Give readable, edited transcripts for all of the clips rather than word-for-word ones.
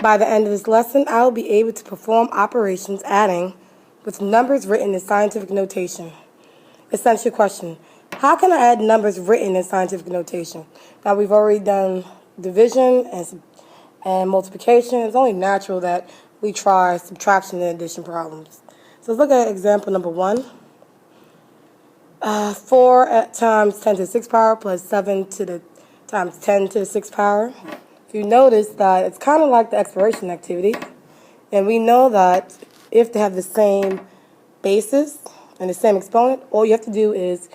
By the end of this lesson, I will be able to perform operations adding with numbers written in scientific notation. Essential question: how can I add numbers written in scientific notation? Now, we've already done division and multiplication. It's only natural that we try subtraction and addition problems. So let's look at example number 1. 4 times 10 to the 6th power plus 7 times 10 to the 6th power. If you notice that it's kind of like the exploration activity, and we know that if they have the same basis and the same exponent, all you have to do is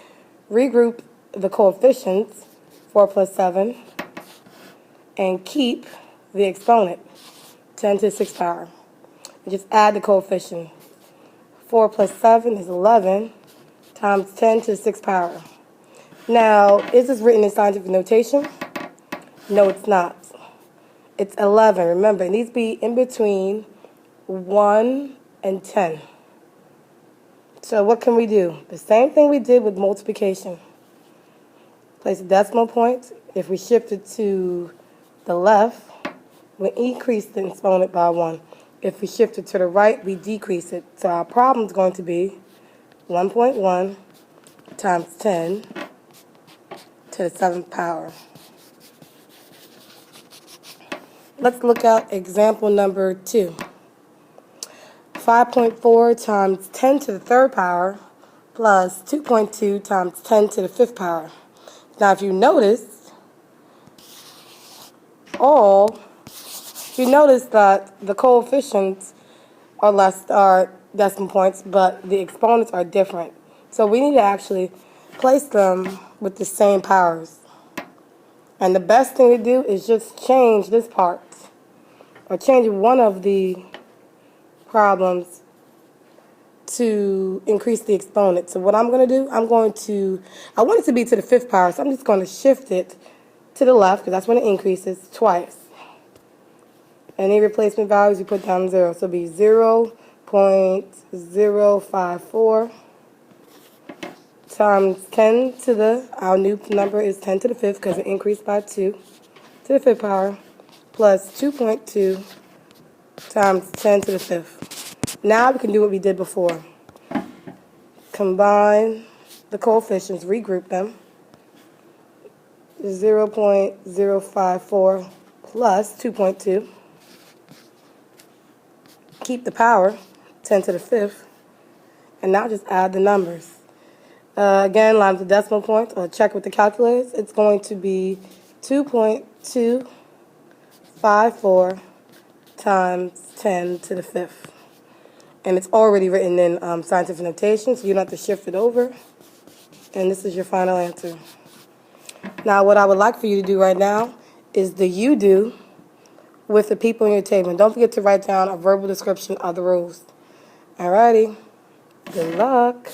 regroup the coefficients, 4 plus 7, and keep the exponent, 10 to the 6th power. And just add the coefficient. 4 plus 7 is 11 times 10 to the 6th power. Now, is this written in scientific notation? No, it's not. It's 11. Remember, it needs to be in between 1 and 10. So what can we do? The same thing we did with multiplication. Place a decimal point. If we shift it to the left, we increase the exponent by 1. If we shift it to the right, we decrease it. So our problem is going to be 1.1 times 10 to the 7th power. Let's look at example number 2. 5.4 times 10 to the 3rd power plus 2.2 times 10 to the 5th power. Now, if you notice that the coefficients are decimal points, but the exponents are different. So we need to actually place them with the same powers. And the best thing to do is just change this part, or change one of the problems to increase the exponent. So what I'm going to do, I want it to be to the 5th power, so I'm just going to shift it to the left, because that's when it increases twice. Any replacement values, you put down 0. So it'll be 0.054 times 10 to our new number is 10 to the 5th, because it increased by 2 to the 5th power, plus 2.2 times 10 to the 5th. Now we can do what we did before. Combine the coefficients, regroup them. 0.054 plus 2.2. Keep the power, 10 to the 5th. And now just add the numbers. Again, line with the decimal point, or check with the calculators. It's going to be 2.254 times 10 to the 5th. And it's already written in scientific notation, so you don't have to shift it over. And this is your final answer. Now, what I would like for you to do right now is the you do with the people in your table. And don't forget to write down a verbal description of the rules. Alrighty. Good luck.